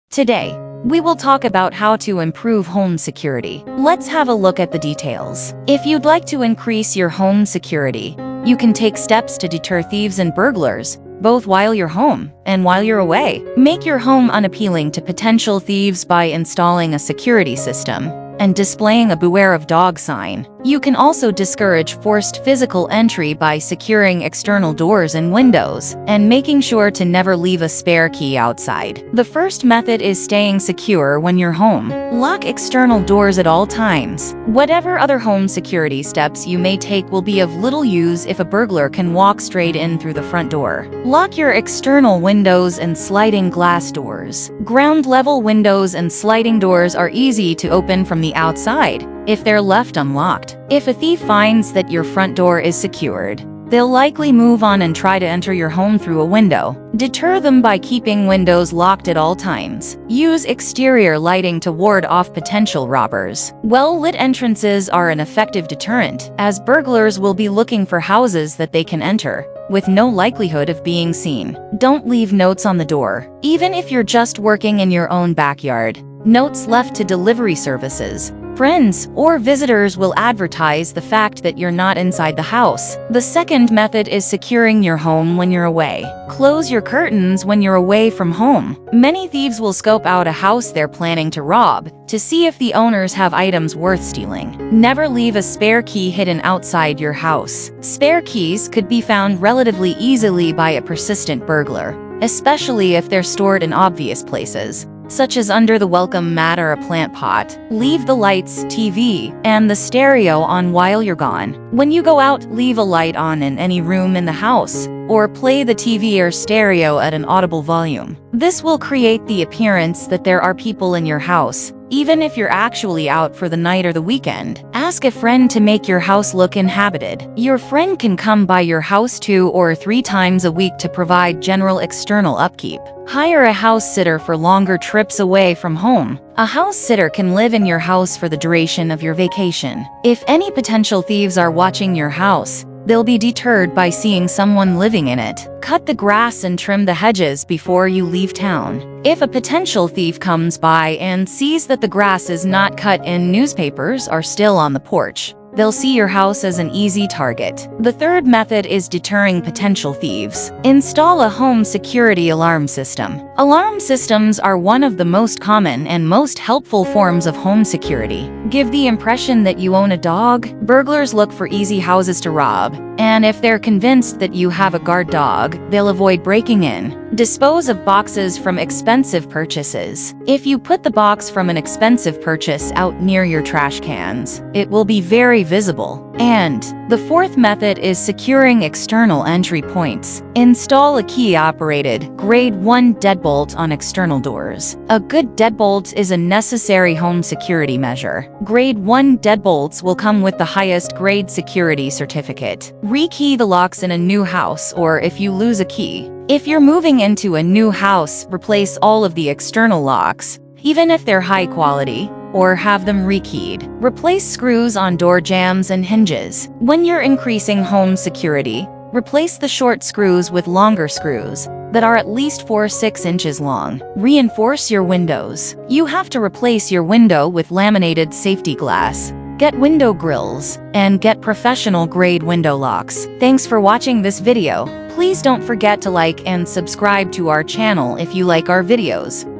Today, we will talk about how to improve home security. Let's have a look at the details. If you'd like to increase your home security, you can take steps to deter thieves and burglars, both while you're home and while you're away. Make your home unappealing to potential thieves by installing a security system and displaying a "Beware of Dog" sign. You can also discourage forced physical entry by securing external doors and windows and making sure to never leave a spare key outside. The first method is staying secure when you're home. Lock external doors at all times. Whatever other home security steps you may take will be of little use if a burglar can walk straight in through the front door. Lock your external windows and sliding glass doors. Ground-level windows and sliding doors are easy to open from the outside if they're left unlocked. If a thief finds that your front door is secured, they'll likely move on and try to enter your home through a window. Deter them by keeping windows locked at all times. Use exterior lighting to ward off potential robbers. Well-lit entrances are an effective deterrent, as burglars will be looking for houses that they can enter with no likelihood of being seen. Don't leave notes on the door. Even if you're just working in your own backyard, notes left to delivery services, friends, or visitors will advertise the fact that you're not inside the house. The second method is securing your home when you're away. Close your curtains when you're away from home. Many thieves will scope out a house they're planning to rob to see if the owners have items worth stealing. Never leave a spare key hidden outside your house. Spare keys could be found relatively easily by a persistent burglar, especially if they're stored in obvious places, such as under the welcome mat or a plant pot. Leave the lights, TV, and the stereo on while you're gone. When you go out, leave a light on in any room in the house, or play the TV or stereo at an audible volume. This will create the appearance that there are people in your house, even if you're actually out for the night or the weekend. Ask a friend to make your house look inhabited. Your friend can come by your house 2 or 3 times a week to provide general external upkeep. Hire a house sitter for longer trips away from home. A house sitter can live in your house for the duration of your vacation. If any potential thieves are watching your house, they'll be deterred by seeing someone living in it. Cut the grass and trim the hedges before you leave town. If a potential thief comes by and sees that the grass is not cut and newspapers are still on the porch, they'll see your house as an easy target. The third method is deterring potential thieves. Install a home security alarm system. Alarm systems are one of the most common and most helpful forms of home security. Give the impression that you own a dog. Burglars look for easy houses to rob, and if they're convinced that you have a guard dog, they'll avoid breaking in. Dispose of boxes from expensive purchases. If you put the box from an expensive purchase out near your trash cans, it will be very visible. And the fourth method is securing external entry points. Install a key-operated, Grade 1 deadbolt on external doors. A good deadbolt is a necessary home security measure. Grade 1 deadbolts will come with the highest grade security certificate. Rekey the locks in a new house, or if you lose a key. If you're moving into a new house, replace all of the external locks, even if they're high quality, or have them rekeyed. Replace screws on door jambs and hinges. When you're increasing home security, replace the short screws with longer screws that are at least 4-6 inches long. Reinforce your windows. You have to replace your window with laminated safety glass. Get window grills, and get professional-grade window locks. Thanks for watching this video. Please don't forget to like and subscribe to our channel if you like our videos.